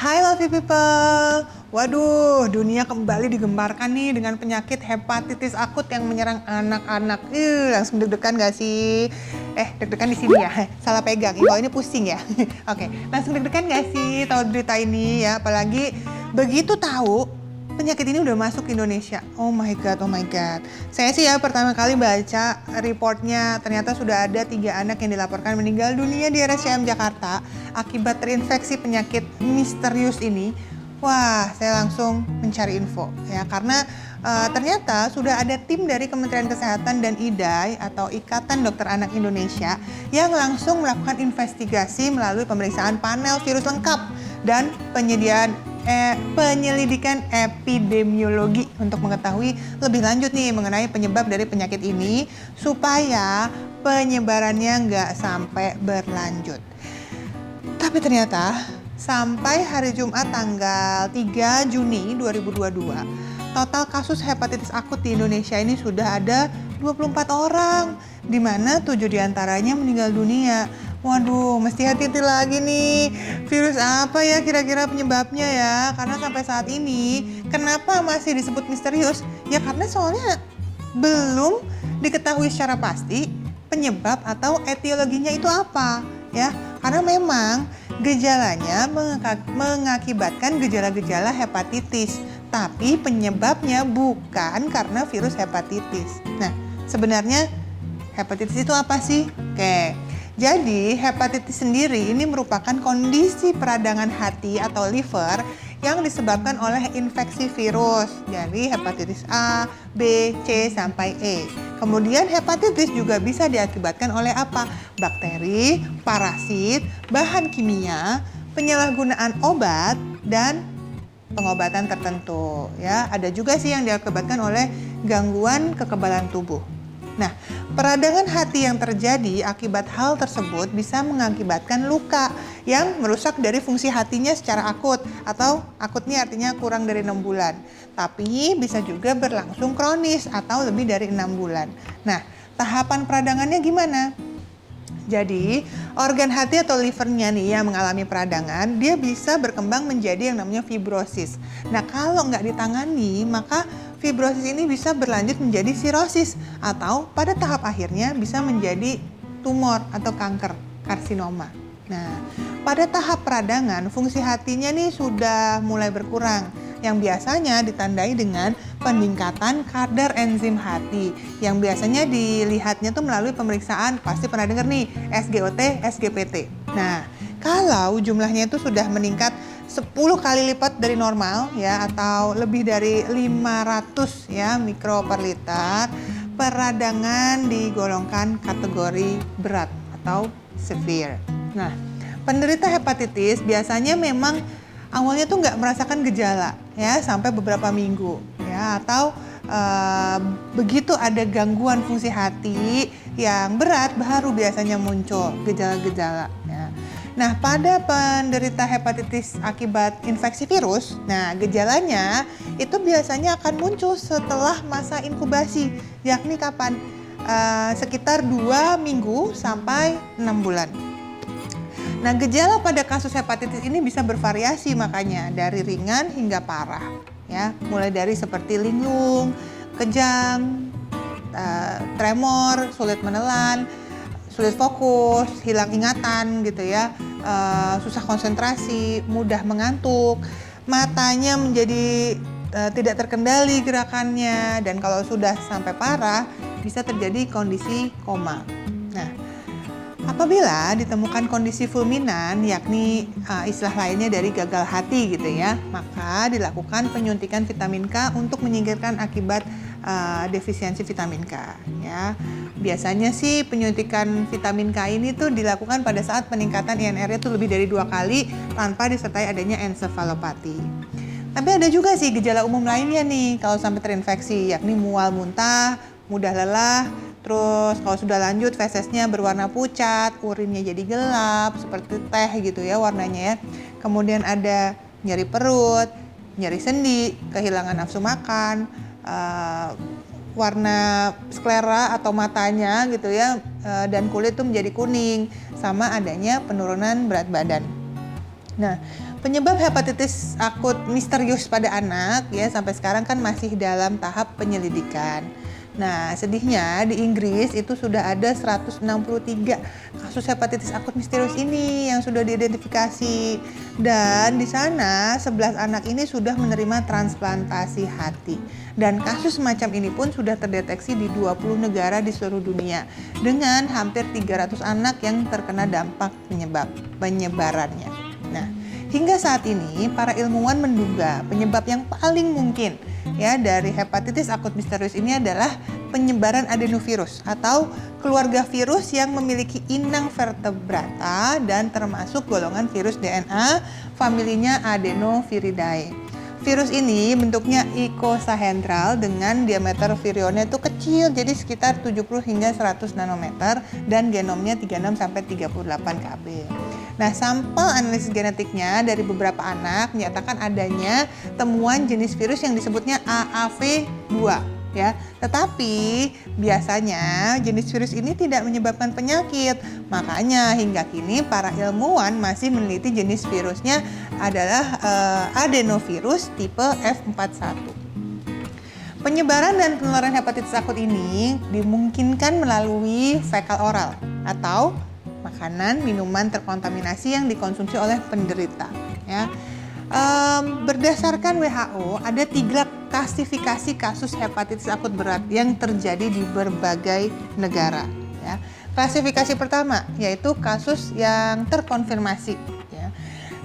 Hai lovely people, waduh dunia kembali digembarkan nih dengan penyakit hepatitis akut yang menyerang anak-anak. Langsung deg-degan gak sih? Deg-degan di sini ya, salah pegang. Kalau ini pusing ya. Oke, langsung deg-degan gak sih tahu berita ini ya? Apalagi begitu tahu penyakit ini udah masuk ke Indonesia. Oh my god, oh my god. Saya sih ya pertama kali baca reportnya, ternyata sudah ada 3 anak yang dilaporkan meninggal dunia di RSCM Jakarta akibat terinfeksi penyakit misterius ini. Wah, saya langsung mencari info ya, karena ternyata sudah ada tim dari Kementerian Kesehatan dan IDAI atau Ikatan Dokter Anak Indonesia yang langsung melakukan investigasi melalui pemeriksaan panel virus lengkap dan penyelidikan epidemiologi untuk mengetahui lebih lanjut nih mengenai penyebab dari penyakit ini supaya penyebarannya nggak sampai berlanjut. Tapi ternyata sampai hari Jumat tanggal 3 Juni 2022, total kasus hepatitis akut di Indonesia ini sudah ada 24 orang, di mana 7 diantaranya meninggal dunia. Waduh, mesti hati-hati lagi nih. Virus apa ya kira-kira penyebabnya ya? Karena sampai saat ini, kenapa masih disebut misterius? Ya karena soalnya belum diketahui secara pasti penyebab atau etiologinya itu apa ya. Karena memang gejalanya mengakibatkan gejala-gejala hepatitis, tapi penyebabnya bukan karena virus hepatitis. Nah, sebenarnya hepatitis itu apa sih? Oke. Jadi, hepatitis sendiri ini merupakan kondisi peradangan hati atau liver yang disebabkan oleh infeksi virus. Jadi, hepatitis A, B, C, sampai E. Kemudian, hepatitis juga bisa diakibatkan oleh apa? Bakteri, parasit, bahan kimia, penyalahgunaan obat, dan pengobatan tertentu. Ya, ada juga sih yang diakibatkan oleh gangguan kekebalan tubuh. Nah, peradangan hati yang terjadi akibat hal tersebut bisa mengakibatkan luka yang merusak dari fungsi hatinya secara akut, atau akutnya artinya kurang dari 6 bulan. Tapi bisa juga berlangsung kronis atau lebih dari 6 bulan. Nah, tahapan peradangannya gimana? Jadi, organ hati atau livernya nih yang mengalami peradangan, dia bisa berkembang menjadi yang namanya fibrosis. Nah, kalau nggak ditangani, maka fibrosis ini bisa berlanjut menjadi sirosis atau pada tahap akhirnya bisa menjadi tumor atau kanker, karsinoma. Nah, pada tahap peradangan, fungsi hatinya nih sudah mulai berkurang, yang biasanya ditandai dengan peningkatan kadar enzim hati yang biasanya dilihatnya tuh melalui pemeriksaan, pasti pernah dengar nih, SGOT, SGPT. Nah, kalau jumlahnya itu sudah meningkat 10 kali lipat dari normal ya, atau lebih dari 500 ya mikro per liter, peradangan digolongkan kategori berat atau severe. Nah, penderita hepatitis biasanya memang awalnya tuh nggak merasakan gejala ya sampai beberapa minggu ya, atau begitu ada gangguan fungsi hati yang berat baru biasanya muncul gejala-gejala ya. Nah, pada penderita hepatitis akibat infeksi virus, nah gejalanya itu biasanya akan muncul setelah masa inkubasi, yakni kapan? Sekitar 2 minggu sampai 6 bulan. Nah, gejala pada kasus hepatitis ini bisa bervariasi, makanya dari ringan hingga parah ya, mulai dari seperti linglung, kejang, tremor, sulit menelan, sulit fokus, hilang ingatan gitu ya, susah konsentrasi, mudah mengantuk, matanya menjadi tidak terkendali gerakannya, dan kalau sudah sampai parah bisa terjadi kondisi koma. Nah, apabila ditemukan kondisi fulminan, yakni istilah lainnya dari gagal hati gitu ya, maka dilakukan penyuntikan vitamin K untuk menyingkirkan akibat defisiensi vitamin K ya. Biasanya sih penyuntikan vitamin K ini tuh dilakukan pada saat peningkatan INR-nya tuh lebih dari 2 kali tanpa disertai adanya ensefalopati. Tapi ada juga sih gejala umum lainnya nih kalau sampai terinfeksi, yakni mual muntah, mudah lelah, terus kalau sudah lanjut fesesnya berwarna pucat, urinnya jadi gelap seperti teh gitu ya warnanya ya. Kemudian ada nyeri perut, nyeri sendi, kehilangan nafsu makan, warna sklera atau matanya gitu ya, dan kulit tuh menjadi kuning, sama adanya penurunan berat badan. Nah, Penyebab hepatitis akut misterius pada anak ya sampai sekarang kan masih dalam tahap penyelidikan. Nah, sedihnya di Inggris itu sudah ada 163 kasus hepatitis akut misterius ini yang sudah diidentifikasi. Dan di sana 11 anak ini sudah menerima transplantasi hati. Dan kasus semacam ini pun sudah terdeteksi di 20 negara di seluruh dunia dengan hampir 300 anak yang terkena dampak penyebarannya. Nah, hingga saat ini para ilmuwan menduga penyebab yang paling mungkin ya dari hepatitis akut misterius ini adalah penyebaran adenovirus atau keluarga virus yang memiliki inang vertebrata dan termasuk golongan virus DNA familinya Adenoviridae. Virus ini bentuknya icosahedral dengan diameter virionnya itu kecil, jadi sekitar 70 hingga 100 nanometer dan genomnya 36 sampai 38 kb. Nah, sampel analisis genetiknya dari beberapa anak menyatakan adanya temuan jenis virus yang disebutnya AAV2 ya. Tetapi biasanya jenis virus ini tidak menyebabkan penyakit. Makanya hingga kini para ilmuwan masih meneliti jenis virusnya adalah adenovirus tipe F41. Penyebaran dan penularan hepatitis akut ini dimungkinkan melalui fekal oral atau makanan, minuman terkontaminasi yang dikonsumsi oleh penderita. Ya. Berdasarkan WHO, ada 3 klasifikasi kasus hepatitis akut berat yang terjadi di berbagai negara. Ya. Klasifikasi pertama yaitu kasus yang terkonfirmasi. Ya.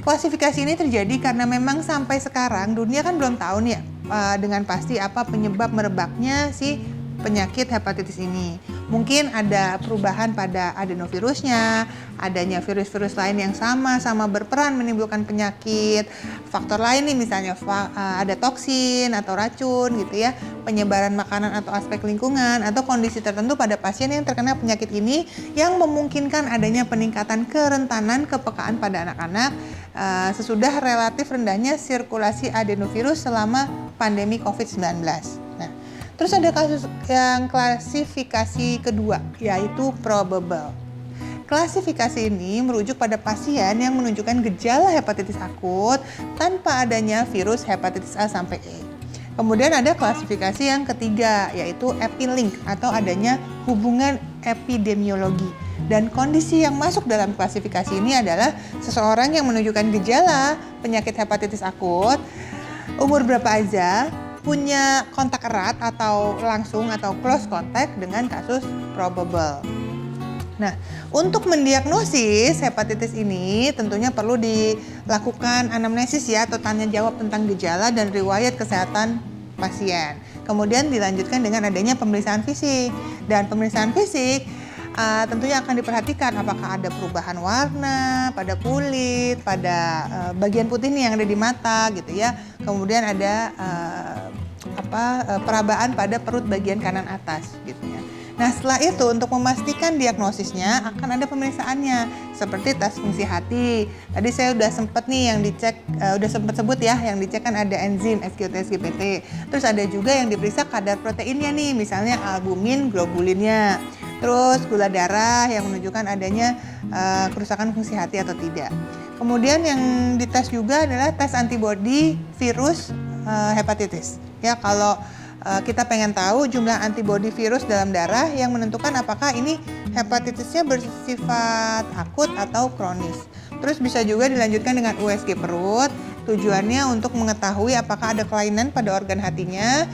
Klasifikasi ini terjadi karena memang sampai sekarang dunia kan belum tahu nih dengan pasti apa penyebab merebaknya si penyakit hepatitis ini. Mungkin ada perubahan pada adenovirusnya, adanya virus-virus lain yang sama-sama berperan menimbulkan penyakit. Faktor lain nih misalnya ada toksin atau racun gitu ya, penyebaran makanan atau aspek lingkungan atau kondisi tertentu pada pasien yang terkena penyakit ini yang memungkinkan adanya peningkatan kerentanan kepekaan pada anak-anak sesudah relatif rendahnya sirkulasi adenovirus selama pandemi COVID-19. Nah, terus ada kasus yang klasifikasi kedua, yaitu probable. Klasifikasi ini merujuk pada pasien yang menunjukkan gejala hepatitis akut tanpa adanya virus hepatitis A sampai E. Kemudian ada klasifikasi yang ketiga, yaitu epilink atau adanya hubungan epidemiologi. Dan kondisi yang masuk dalam klasifikasi ini adalah seseorang yang menunjukkan gejala penyakit hepatitis akut, umur berapa aja, punya kontak erat atau langsung atau close contact dengan kasus probable. Nah, untuk mendiagnosis hepatitis ini tentunya perlu dilakukan anamnesis ya atau tanya jawab tentang gejala dan riwayat kesehatan pasien. Kemudian dilanjutkan dengan adanya pemeriksaan fisik. Dan pemeriksaan fisik tentunya akan diperhatikan apakah ada perubahan warna pada kulit, pada bagian putih nih yang ada di mata gitu ya. Kemudian ada perabaan pada perut bagian kanan atas gitu ya. Nah, setelah itu untuk memastikan diagnosisnya akan ada pemeriksaannya seperti tes fungsi hati. Tadi saya udah sempat nih yang dicek, udah sempat sebut ya, yang dicek kan ada enzim SGLT-SGPT. Terus ada juga yang diperiksa kadar proteinnya nih, misalnya albumin, globulinnya. Terus gula darah yang menunjukkan adanya kerusakan fungsi hati atau tidak. Kemudian yang dites juga adalah tes antibodi virus hepatitis. Ya, kalau kita pengen tahu jumlah antibodi virus dalam darah yang menentukan apakah ini hepatitisnya bersifat akut atau kronis. Terus bisa juga dilanjutkan dengan USG perut. Tujuannya untuk mengetahui apakah ada kelainan pada organ hatinya,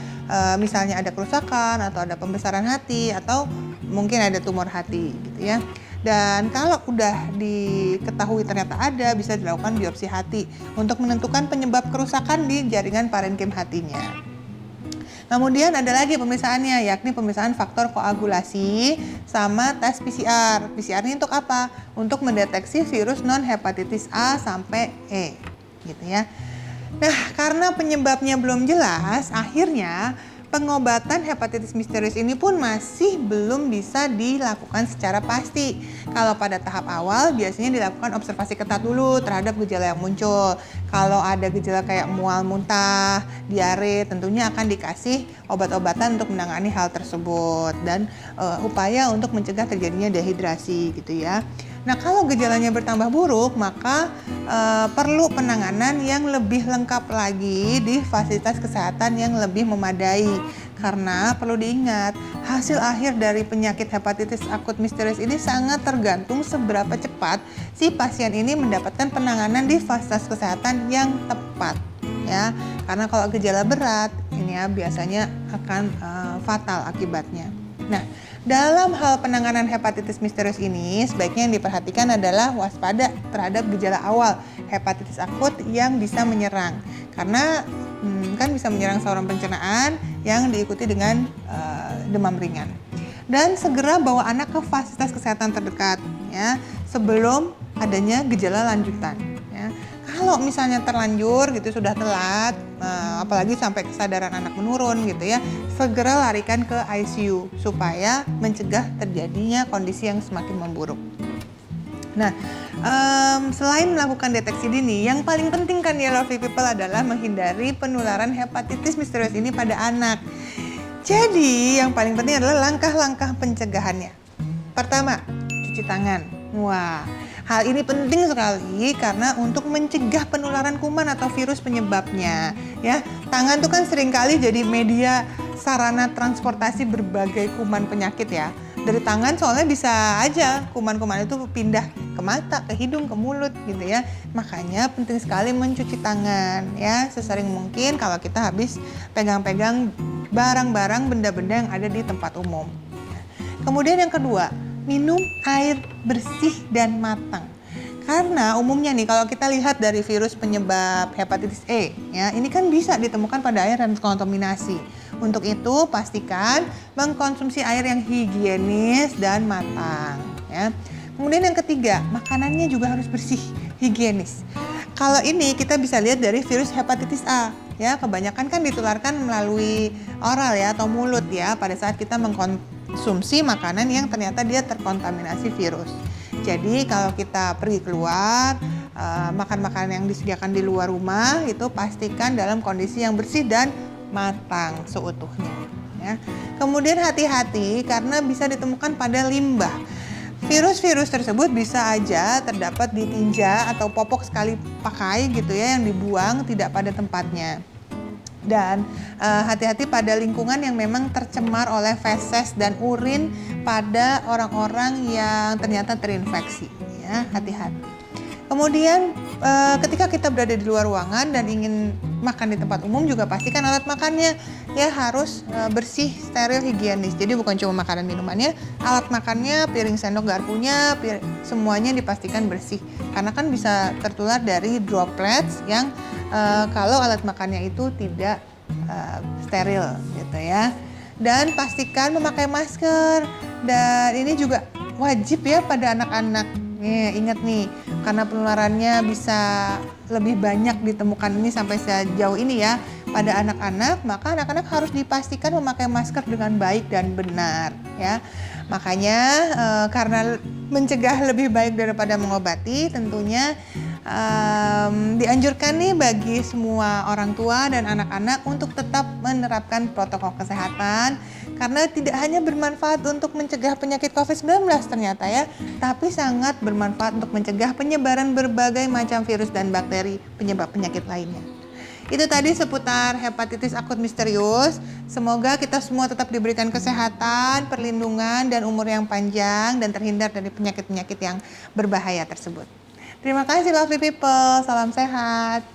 misalnya ada kerusakan atau ada pembesaran hati atau mungkin ada tumor hati gitu ya. Dan kalau udah diketahui ternyata ada, bisa dilakukan biopsi hati untuk menentukan penyebab kerusakan di jaringan parenkim hatinya. Kemudian ada lagi pemeriksaannya, yakni pemeriksaan faktor koagulasi sama tes PCR. PCR ini untuk apa? Untuk mendeteksi virus non-hepatitis A sampai E, gitu ya. Nah, karena penyebabnya belum jelas, akhirnya pengobatan hepatitis misterius ini pun masih belum bisa dilakukan secara pasti. Kalau pada tahap awal biasanya dilakukan observasi ketat dulu terhadap gejala yang muncul. Kalau ada gejala kayak mual muntah, diare, tentunya akan dikasih obat-obatan untuk menangani hal tersebut dan upaya untuk mencegah terjadinya dehidrasi gitu ya. Nah, kalau gejalanya bertambah buruk, maka perlu penanganan yang lebih lengkap lagi di fasilitas kesehatan yang lebih memadai. Karena perlu diingat, hasil akhir dari penyakit hepatitis akut misterius ini sangat tergantung seberapa cepat si pasien ini mendapatkan penanganan di fasilitas kesehatan yang tepat. Ya, karena kalau gejala berat, ini ya biasanya akan fatal akibatnya. Nah, dalam hal penanganan hepatitis misterius ini, sebaiknya yang diperhatikan adalah waspada terhadap gejala awal hepatitis akut yang bisa menyerang. Karena kan bisa menyerang saluran pencernaan yang diikuti dengan demam ringan. Dan segera bawa anak ke fasilitas kesehatan terdekat ya, sebelum adanya gejala lanjutan ya. Kalau misalnya terlanjur gitu, sudah telat, apalagi sampai kesadaran anak menurun gitu ya, segera larikan ke ICU supaya mencegah terjadinya kondisi yang semakin memburuk. Nah, selain melakukan deteksi dini, yang paling penting kan ya lovely people adalah menghindari penularan hepatitis misterius ini pada anak. Jadi, yang paling penting adalah langkah-langkah pencegahannya. Pertama, cuci tangan. Wah, hal ini penting sekali karena untuk mencegah penularan kuman atau virus penyebabnya. Ya, tangan tuh kan seringkali jadi media sarana transportasi berbagai kuman penyakit ya. Dari tangan soalnya bisa aja kuman-kuman itu pindah ke mata, ke hidung, ke mulut gitu ya. Makanya penting sekali mencuci tangan ya sesering mungkin kalau kita habis pegang-pegang barang-barang, benda-benda yang ada di tempat umum. Kemudian yang kedua, minum air bersih dan matang. Karena umumnya nih kalau kita lihat dari virus penyebab hepatitis E ya, ini kan bisa ditemukan pada air yang terkontaminasi. Untuk itu pastikan mengkonsumsi air yang higienis dan matang ya. Kemudian yang ketiga, makanannya juga harus bersih, higienis. Kalau ini kita bisa lihat dari virus hepatitis A ya, kebanyakan kan ditularkan melalui oral ya atau mulut ya pada saat kita mengkonsumsi makanan yang ternyata dia terkontaminasi virus. Jadi kalau kita pergi keluar, makan makanan yang disediakan di luar rumah itu pastikan dalam kondisi yang bersih dan matang seutuhnya. Ya. Kemudian hati-hati karena bisa ditemukan pada limbah. Virus-virus tersebut bisa aja terdapat di tinja atau popok sekali pakai gitu ya yang dibuang tidak pada tempatnya. Dan hati-hati pada lingkungan yang memang tercemar oleh feses dan urin pada orang-orang yang ternyata terinfeksi ya, hati-hati. Kemudian ketika kita berada di luar ruangan dan ingin makan di tempat umum juga pastikan alat makannya ya harus bersih, steril, higienis. Jadi bukan cuma makanan minumannya, alat makannya, piring sendok garpunya, semuanya dipastikan bersih. Karena kan bisa tertular dari droplets yang kalau alat makannya itu tidak steril gitu ya. Dan pastikan memakai masker. Dan ini juga wajib ya pada anak-anak. Ingat nih, karena penularannya bisa lebih banyak ditemukan ini sampai sejauh ini ya pada anak-anak, maka anak-anak harus dipastikan memakai masker dengan baik dan benar ya. Makanya karena mencegah lebih baik daripada mengobati, tentunya dianjurkan nih bagi semua orang tua dan anak-anak untuk tetap menerapkan protokol kesehatan karena tidak hanya bermanfaat untuk mencegah penyakit COVID-19 ternyata ya, tapi sangat bermanfaat untuk mencegah penyebaran berbagai macam virus dan bakteri penyebab penyakit lainnya. Itu tadi seputar hepatitis akut misterius. Semoga kita semua tetap diberikan kesehatan, perlindungan, dan umur yang panjang dan terhindar dari penyakit-penyakit yang berbahaya tersebut. Terima kasih lovely people, salam sehat.